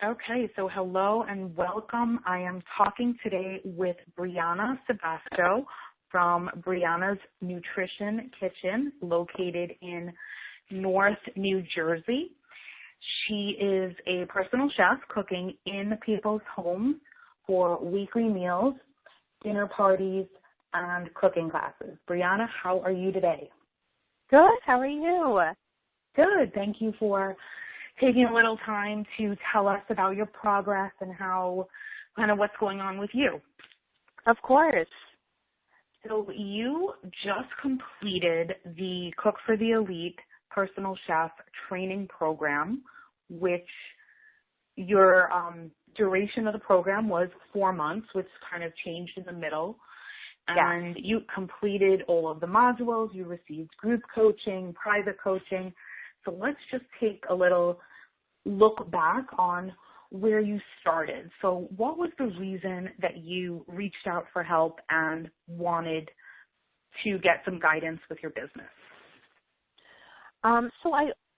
Okay, so hello and welcome. I am talking today with Brianna Sebasto from Brianna's Nutrition Kitchen, located in North New Jersey. She is a personal chef cooking in people's homes for weekly meals, dinner parties, and cooking classes. Brianna, how are you today? Good. How are you? Good. Thank you for taking a little time to tell us about your progress and how, kind of what's going on with you. Of course. So you just completed the Cook for the Elite Personal Chef training program, which your duration of the program was 4 months, which kind of changed in the middle. And you completed all of the modules. You received group coaching, private coaching. So let's just take a little look back on where you started. So what was the reason that you reached out for help and wanted to get some guidance with your business? So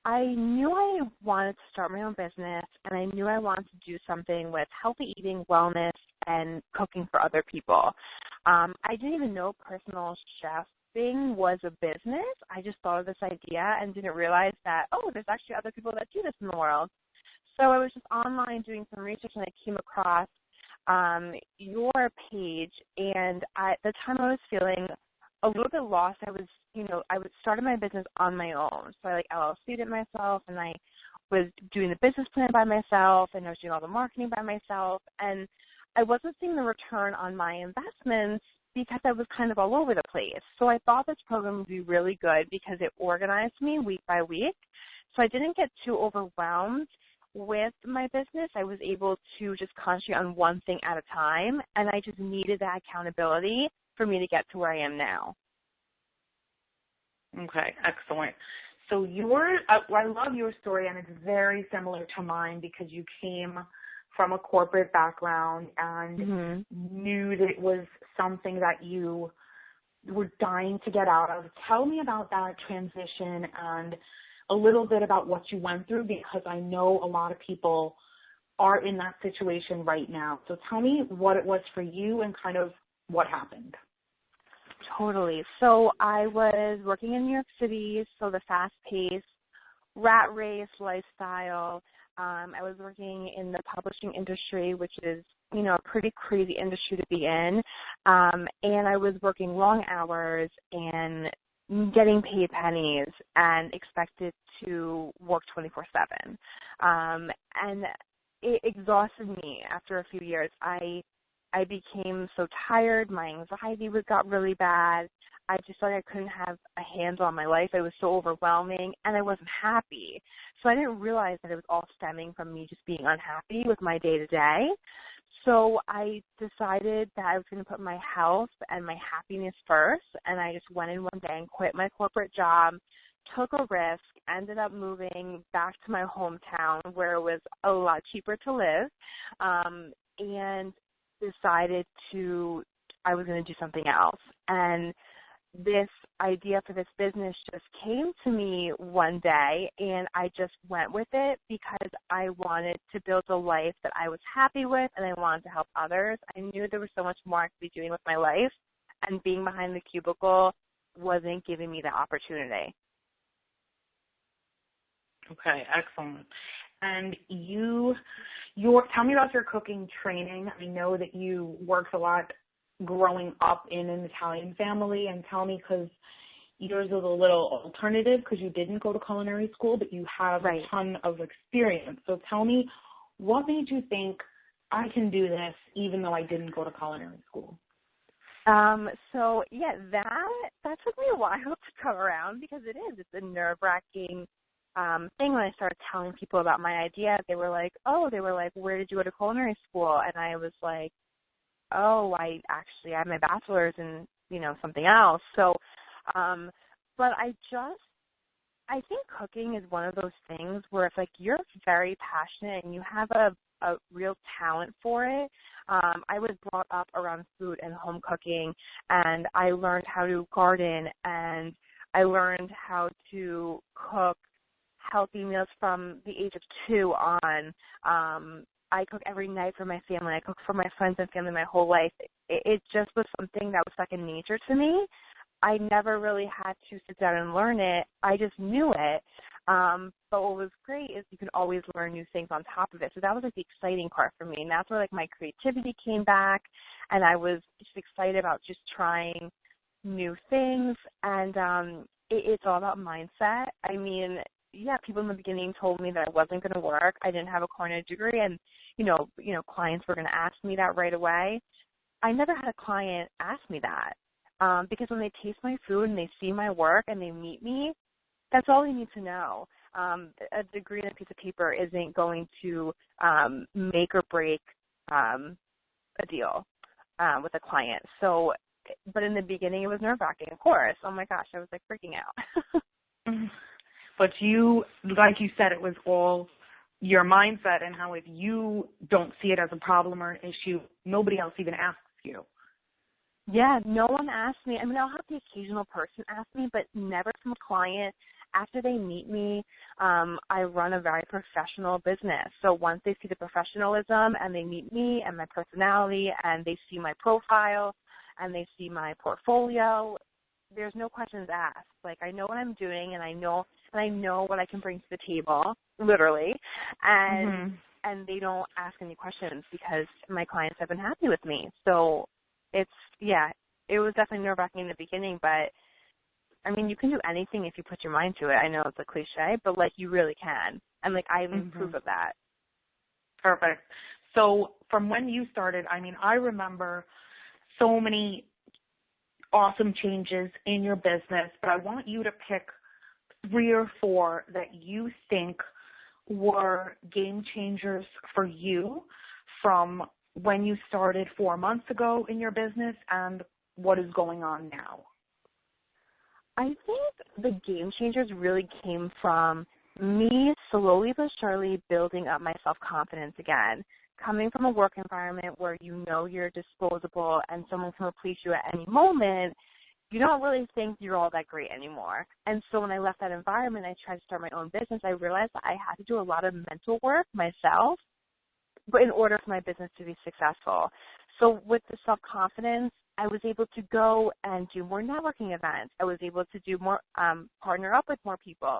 I knew I wanted to start my own business, and I knew I wanted to do something with healthy eating, wellness, and cooking for other people. I didn't even know personal chefing was a business. I just thought of this idea and didn't realize that, there's actually other people that do this in the world. So I was just online doing some research, and I came across your page, and at the time I was feeling a little bit lost. I started my business on my own. So I LLC'd it myself, and I was doing the business plan by myself, and I was doing all the marketing by myself, and I wasn't seeing the return on my investments because I was kind of all over the place. So I thought this program would be really good because it organized me week by week. So I didn't get too overwhelmed with my business. I was able to just concentrate on one thing at a time, and I just needed that accountability for me to get to where I am now. Okay, excellent. So I love your story, and it's very similar to mine because you came from a corporate background and knew that it was something that you were dying to get out of. Tell me about that transition and a little bit about what you went through, because I know a lot of people are in that situation right now. So tell me what it was for you and kind of what happened. Totally. So I was working in New York City, so the fast-paced, rat race lifestyle. I was working in the publishing industry, which is, a pretty crazy industry to be in. And I was working long hours and getting paid pennies and expected to work 24/7. And it exhausted me after a few years. I became so tired. My anxiety got really bad. I just felt like I couldn't have a handle on my life. It was so overwhelming, and I wasn't happy. So I didn't realize that it was all stemming from me just being unhappy with my day-to-day. So I decided that I was going to put my health and my happiness first, and I just went in one day and quit my corporate job, took a risk, ended up moving back to my hometown where it was a lot cheaper to live, and decided I was going to do something else. And this idea for this business just came to me one day, and I just went with it because I wanted to build a life that I was happy with, and I wanted to help others. I knew there was so much more I could be doing with my life, and being behind the cubicle wasn't giving me the opportunity. Okay, excellent. And tell me about your cooking training. I know that you worked a lot growing up in an Italian family, and tell me, because yours is a little alternative because you didn't go to culinary school, but you have a ton of experience. So tell me, what made you think I can do this even though I didn't go to culinary school? So yeah, that took me a while to come around because it's a nerve-wracking thing. When I started telling people about my idea, they were like, where did you go to culinary school? And I was like, I actually have my bachelor's in, something else. So, but I think cooking is one of those things where if you're very passionate and you have a real talent for it. I was brought up around food and home cooking, and I learned how to garden, and I learned how to cook healthy meals from the age of 2 on. I cook every night for my family. I cook for my friends and family my whole life. It just was something that was second nature to me. I never really had to sit down and learn it. I just knew it. But what was great is you can always learn new things on top of it. So that was like the exciting part for me. And that's where like my creativity came back. And I was just excited about just trying new things. And it's all about mindset. I mean, yeah, people in the beginning told me that it wasn't going to work. I didn't have a culinary degree, and clients were going to ask me that right away. I never had a client ask me that because when they taste my food and they see my work and they meet me, that's all they need to know. A degree and a piece of paper isn't going to make or break a deal with a client. So, but in the beginning, it was nerve-wracking, of course. Oh my gosh, I was like freaking out. But you, like you said, it was all your mindset and how if you don't see it as a problem or an issue, nobody else even asks you. Yeah, no one asked me. I mean, I'll have the occasional person ask me, but never from a client. After they meet me, I run a very professional business. So once they see the professionalism and they meet me and my personality and they see my profile and they see my portfolio, there's no questions asked. Like, I know what I'm doing and I know what I can bring to the table, literally, and they don't ask any questions because my clients have been happy with me. So it was definitely nerve-wracking in the beginning, but I mean, you can do anything if you put your mind to it. I know it's a cliche, but like you really can. And like I have proof of that. Perfect. So from when you started, I mean, I remember so many awesome changes in your business, but I want you to pick 3 or 4 that you think were game changers for you from when you started 4 months ago in your business and what is going on now. I think the game changers really came from me slowly but surely building up my self-confidence again. Coming from a work environment where you know you're disposable and someone can replace you at any moment, you don't really think you're all that great anymore. And so when I left that environment, I tried to start my own business. I realized that I had to do a lot of mental work myself, but in order for my business to be successful. So with the self-confidence, I was able to go and do more networking events. I was able to do more, partner up with more people.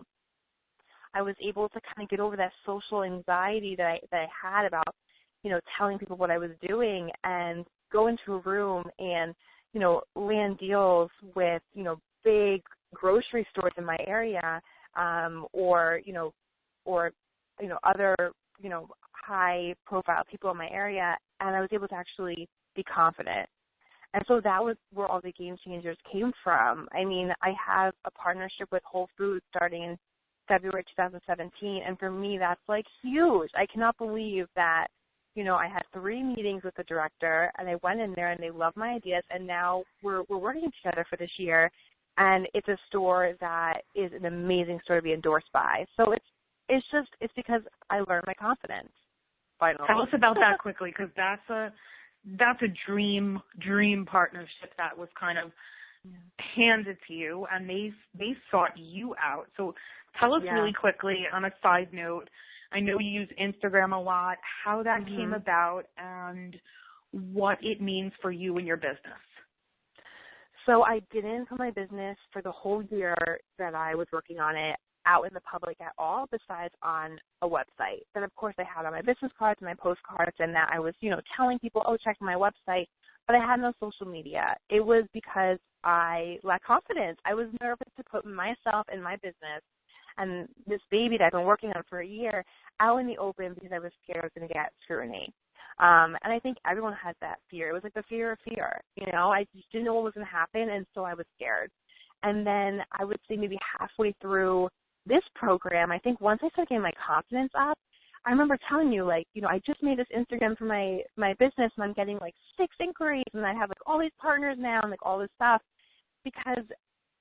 I was able to kind of get over that social anxiety that I had about, telling people what I was doing and go into a room and, land deals with, big grocery stores in my area, or other, high profile people in my area. And I was able to actually be confident. And so that was where all the game changers came from. I mean, I have a partnership with Whole Foods starting in February 2017, and for me, that's like huge. I cannot believe that, I had 3 meetings with the director, and I went in there, and they loved my ideas, and now we're working together for this year, and it's a store that is an amazing store to be endorsed by. So it's because I learned my confidence. Finally. Tell us about that quickly, because that's a dream partnership that was kind of handed to you, and they sought you out. So tell us really quickly on a side note, I know you use Instagram a lot, how that came about and what it means for you and your business. So I didn't put my business for the whole year that I was working on it out in the public at all, besides on a website. Then, of course, I had on my business cards and my postcards, and that I was, telling people, oh, check my website, but I had no social media. It was because I lacked confidence. I was nervous to put myself and my business and this baby that I've been working on for a year out in the open because I was scared I was going to get scrutiny. And I think everyone has that fear. It was like the fear of fear. I just didn't know what was going to happen, and so I was scared. And then I would say maybe halfway through this program, I think once I started getting my confidence up, I remember telling you, I just made this Instagram for my business, and I'm getting 6 inquiries, and I have all these partners now and all this stuff because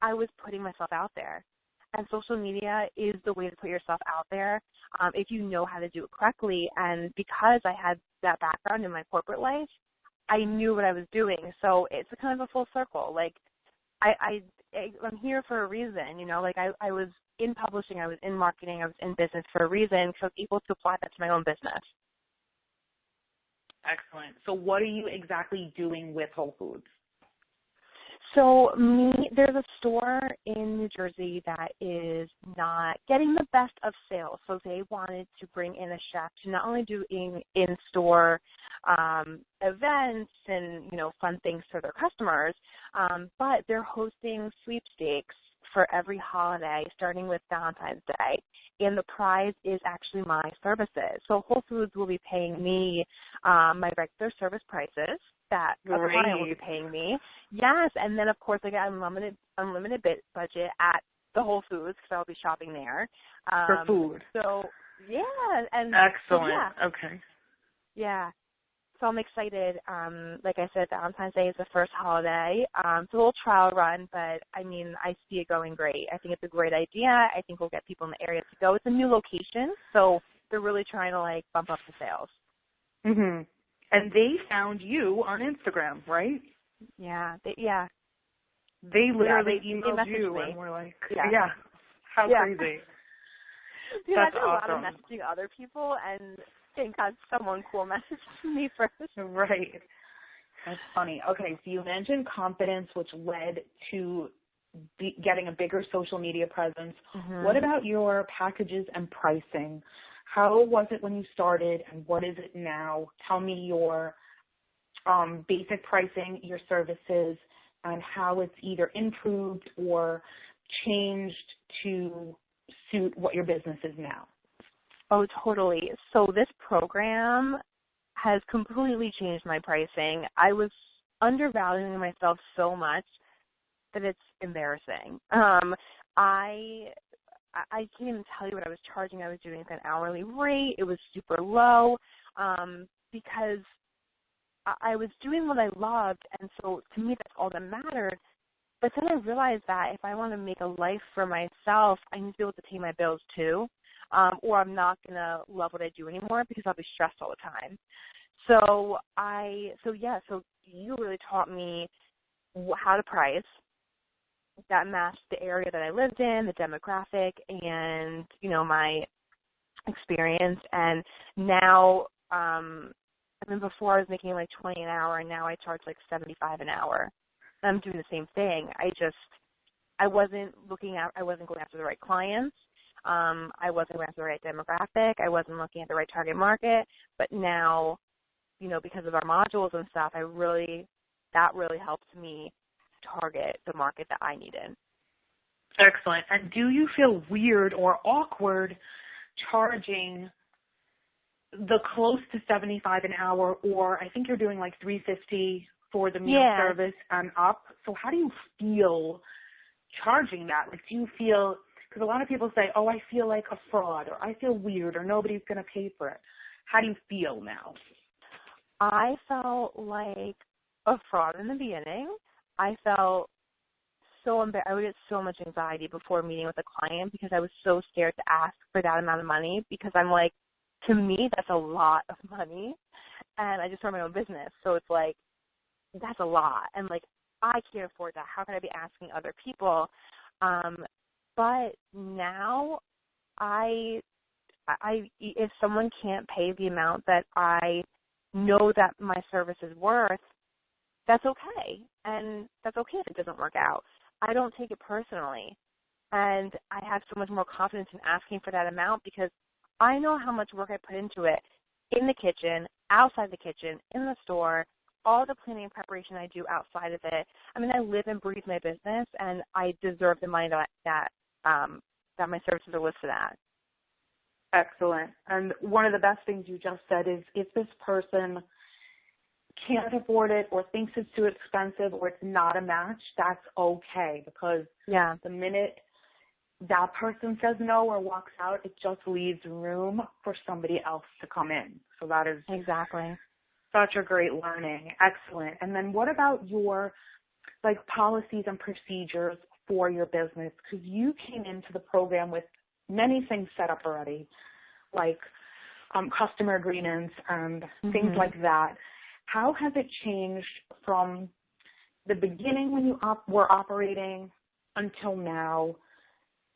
I was putting myself out there. And social media is the way to put yourself out there if you know how to do it correctly. And because I had that background in my corporate life, I knew what I was doing. So it's kind of a full circle. I'm here for a reason, you know, like I was in publishing, I was in marketing, I was in business for a reason, because I was able to apply that to my own business. Excellent. So what are you exactly doing with Whole Foods? So there's a store in New Jersey that is not getting the best of sales. So they wanted to bring in a chef to not only do in-store events and, you know, fun things for their customers, but they're hosting sweepstakes for every holiday, starting with Valentine's Day. And the prize is actually my services. So Whole Foods will be paying me my regular service prices that a client will be paying me. Yes, and then, of course, I get unlimited budget at the Whole Foods because I'll be shopping there. For food. So, yeah. And excellent. So, yeah. Okay. Yeah. So I'm excited. Like I said, Valentine's Day is the first holiday. It's a little trial run, but, I mean, I see it going great. I think it's a great idea. I think we'll get people in the area to go. It's a new location, so they're really trying to, like, bump up the sales. Mhm. And they found you on Instagram, right? Yeah. They literally emailed messaged you me. and were like, yeah. How crazy. Dude, That's I did a awesome. lot of messaging other people, and thank God someone cool messaged me first. Right. That's funny. Okay, so you mentioned confidence, which led to getting a bigger social media presence. Mm-hmm. What about your packages and pricing? How was it when you started, and what is it now? Tell me your basic pricing, your services, and how it's either improved or changed to suit what your business is now. Oh, totally. So this program has completely changed my pricing. I was undervaluing myself so much that it's embarrassing. I can't even tell you what I was charging. I was doing an hourly rate. It was super low because I was doing what I loved, and so to me that's all that mattered. But then I realized that if I want to make a life for myself, I need to be able to pay my bills too, or I'm not going to love what I do anymore because I'll be stressed all the time. So you really taught me how to price that matched the area that I lived in, the demographic, and, you know, my experience. And now, before I was making like $20 an hour, and now I charge like $75 an hour. I'm doing the same thing. I wasn't going after the right clients. I wasn't going after the right demographic. I wasn't looking at the right target market. But now, you know, because of our modules and stuff, that really helped me target the market that I needed. Excellent. And do you feel weird or awkward charging the close to $75 an hour, or I think you're doing like $350 for the meal service and up? So how do you feel charging that? Like, do you feel, because a lot of people say, oh, I feel like a fraud, or I feel weird, or nobody's going to pay for it. How do you feel now? I felt like a fraud in the beginning. I felt so embarrassed. I would get so much anxiety before meeting with a client because I was so scared to ask for that amount of money, because I'm like, to me, that's a lot of money. And I just run my own business. So it's like, that's a lot. And like, I can't afford that. How can I be asking other people? But now if someone can't pay the amount that I know that my service is worth, that's okay. And that's okay if it doesn't work out. I don't take it personally. And I have so much more confidence in asking for that amount because I know how much work I put into it in the kitchen, outside the kitchen, in the store, all the planning and preparation I do outside of it. I mean, I live and breathe my business, and I deserve the money that my services are listed at. Excellent. And one of the best things you just said is if this person can't afford it or thinks it's too expensive or it's not a match, that's okay, because the minute that person says no or walks out, it just leaves room for somebody else to come in. So that is exactly such a great learning. Excellent. And then what about your policies and procedures for your business? Because you came into the program with many things set up already, like customer agreements and things like that. How has it changed from the beginning when you were operating until now,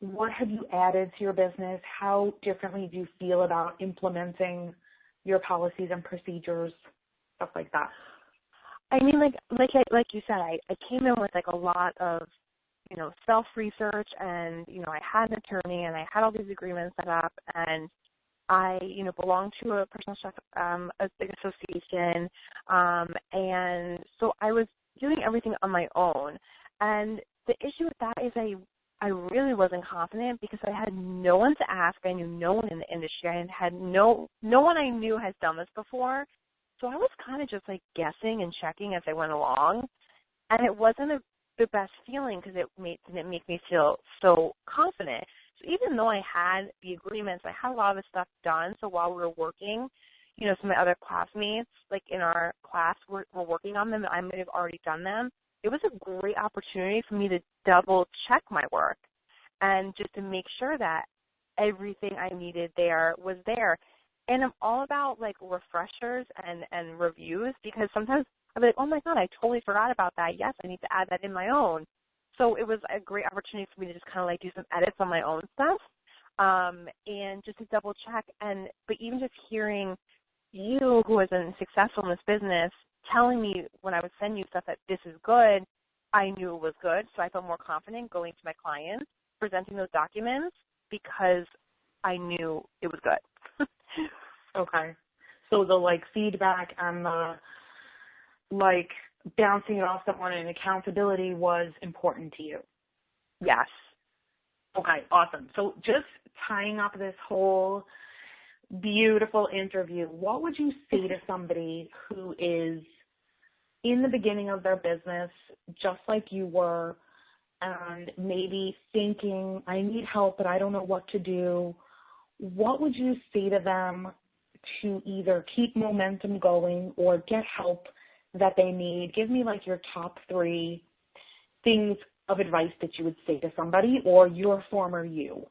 what have you added to your business? How differently do you feel about implementing your policies and procedures, stuff like that? I mean, like you said, I came in with like a lot of, self-research, and, I had an attorney and I had all these agreements set up, and I, belong to a personal chef association, and so I was doing everything on my own. And the issue with that is I really wasn't confident because I had no one to ask. I knew no one in the industry. I had no one I knew has done this before. So I was kind of just like guessing and checking as I went along, and it wasn't the best feeling because it didn't make me feel so confident. So even though I had the agreements, I had a lot of the stuff done. So while we were working, some of my other classmates, like in our class, were working on them, and I might have already done them. It was a great opportunity for me to double check my work and just to make sure that everything I needed there was there. And I'm all about like refreshers and reviews, because sometimes I'm like, oh my God, I totally forgot about that. Yes, I need to add that in my own. So it was a great opportunity for me to just kind of like do some edits on my own stuff, and just to double check. But even just hearing you, who has been successful in this business, telling me when I would send you stuff that this is good, I knew it was good. So I felt more confident going to my clients, presenting those documents, because I knew it was good. Okay. So the like feedback and the like bouncing it off someone and accountability was important to you. Yes. Okay, awesome. So just tying up this whole beautiful interview, what would you say to somebody who is in the beginning of their business, just like you were, and maybe thinking, I need help, but I don't know what to do? What would you say to them to either keep momentum going or get help that they need? Give me like your top 3 things of advice that you would say to somebody or your former you.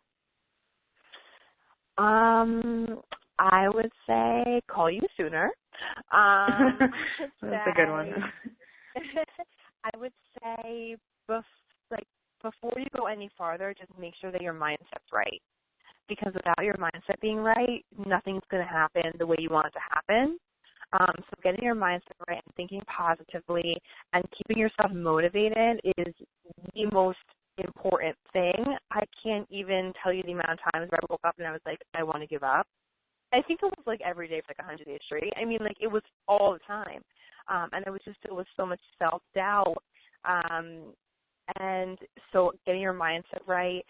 I would say call you sooner. That's a good one. I would say before you go any farther, just make sure that your mindset's right. Because without your mindset being right, nothing's going to happen the way you want it to happen. So getting your mindset right and thinking positively and keeping yourself motivated is the most important thing. I can't even tell you the amount of times where I woke up and I was like, I want to give up. I think it was like every day for like 100 days straight. I mean, like it was all the time. And it was just filled with so much self-doubt. And so getting your mindset right,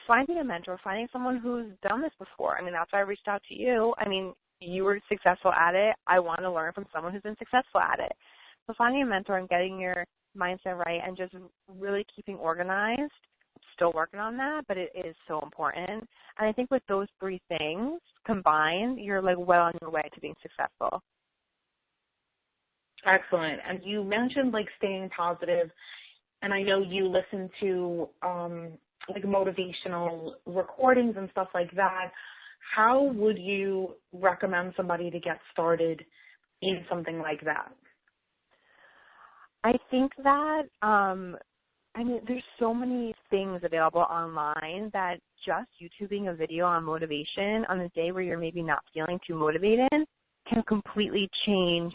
finding a mentor, finding someone who's done this before. I mean, that's why I reached out to you. I mean, you were successful at it. I want to learn from someone who's been successful at it. So finding a mentor and getting your mindset right and just really keeping organized. Still working on that, but it is so important. And I think with those 3 things combined, you're like well on your way to being successful. Excellent. And you mentioned like staying positive, and I know you listen to like motivational recordings and stuff like that. How would you recommend somebody to get started in something like that? I think that, there's so many things available online that just YouTubing a video on motivation on a day where you're maybe not feeling too motivated can completely change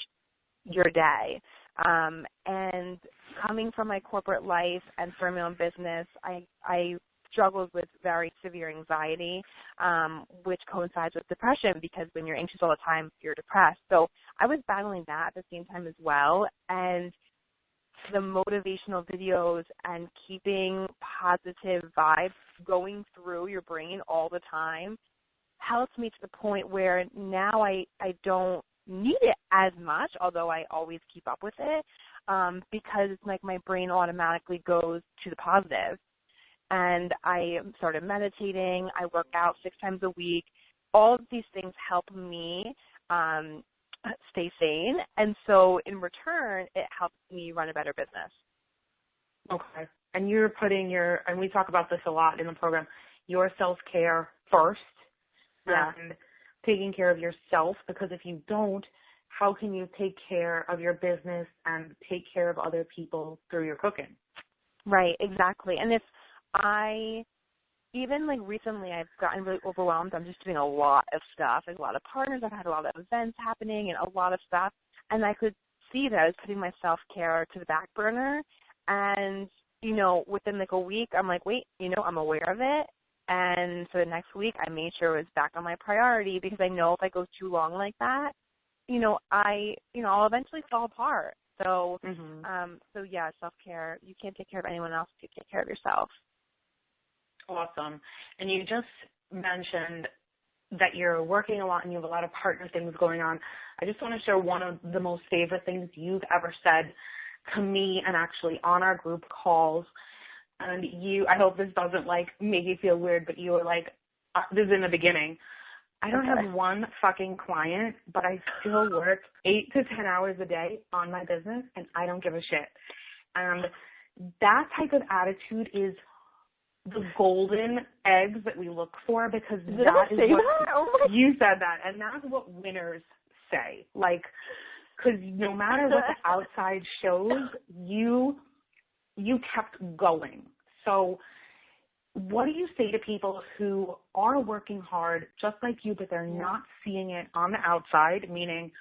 your day. And coming from my corporate life and from my own business, I struggled with very severe anxiety, which coincides with depression, because when you're anxious all the time, you're depressed. So I was battling that at the same time as well. And the motivational videos and keeping positive vibes going through your brain all the time helps me to the point where now I don't need it as much, although I always keep up with it, because it's like my brain automatically goes to the positive. And I started meditating. I work out 6 times a week. All of these things help me stay sane. And so in return, it helps me run a better business. Okay. And you're putting and we talk about this a lot in the program, your self-care first. Yeah. And taking care of yourself, because if you don't, how can you take care of your business and take care of other people through your cooking? Right, exactly. And if even like recently I've gotten really overwhelmed. I'm just doing a lot of stuff, like a lot of partners. I've had a lot of events happening and a lot of stuff. And I could see that I was putting my self-care to the back burner. And, within like a week, I'm like, wait, I'm aware of it. And so the next week I made sure it was back on my priority, because I know if I go too long like that, I'll eventually fall apart. So, so yeah, self-care. You can't take care of anyone else if you take care of yourself. Awesome. And you just mentioned that you're working a lot and you have a lot of partner things going on. I just want to share one of the most favorite things you've ever said to me, and actually on our group calls. And I hope this doesn't make you feel weird, but you were like, this is in the beginning. I don't have one fucking client, but I still work 8 to 10 hours a day on my business, and I don't give a shit. And that type of attitude is the golden eggs that we look for, because that is what you said that, and that's what winners say. Because no matter what the outside shows, you kept going. So what do you say to people who are working hard just like you, but they're not seeing it on the outside, meaning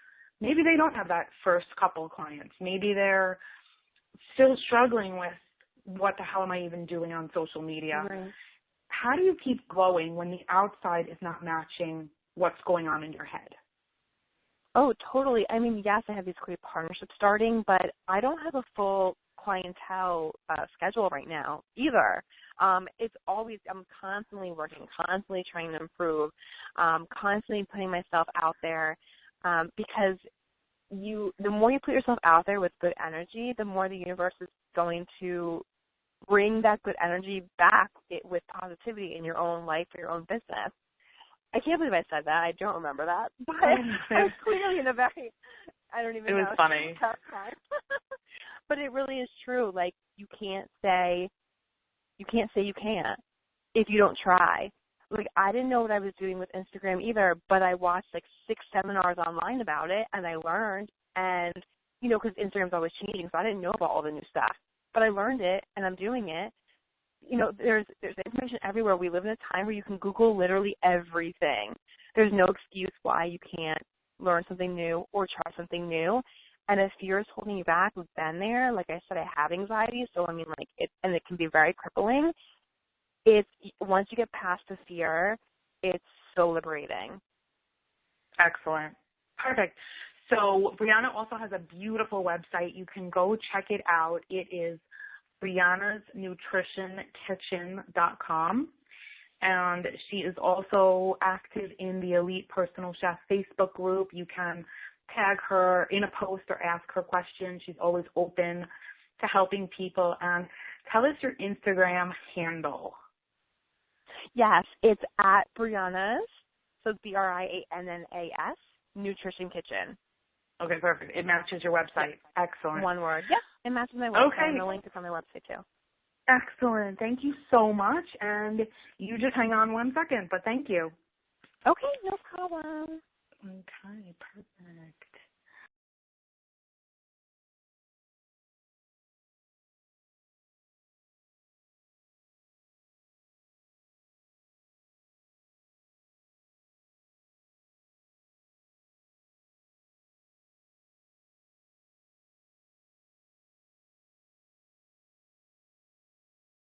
maybe they don't have that first couple of clients. Maybe they're still struggling with, what the hell am I even doing on social media? Right. How do you keep glowing when the outside is not matching what's going on in your head? Oh, totally. I mean, yes, I have these great partnerships starting, but I don't have a full clientele schedule right now either. It's always, I'm constantly working, constantly trying to improve, constantly putting myself out there, because the more you put yourself out there with good energy, the more the universe is going to bring that good energy back with positivity in your own life or your own business. I can't believe I said that. I don't remember that. But I was clearly in a very, I don't even know. It was funny. Tough time. But it really is true. You can't say you can't if you don't try. I didn't know what I was doing with Instagram either, but I watched 6 seminars online about it, and I learned. And, because Instagram's always changing, so I didn't know about all the new stuff. But I learned it, and I'm doing it. There's information everywhere. We live in a time where you can Google literally everything. There's no excuse why you can't learn something new or try something new. And if fear is holding you back, we've been there. Like I said, I have anxiety, so it can be very crippling. Once you get past the fear, it's so liberating. Excellent. Perfect. So Brianna also has a beautiful website. You can go check it out. It is briannasnutritionkitchen.com. And she is also active in the Elite Personal Chef Facebook group. You can tag her in a post or ask her questions. She's always open to helping people. And tell us your Instagram handle. Yes, it's at Brianna's, so BRIANNAS, Nutrition Kitchen. Okay, perfect. It matches your website. Excellent. One word. Yep, it matches my website. Okay. And the link is on my website, too. Excellent. Thank you so much. And you just hang on 1 second, but thank you. Okay, no problem. Okay, perfect.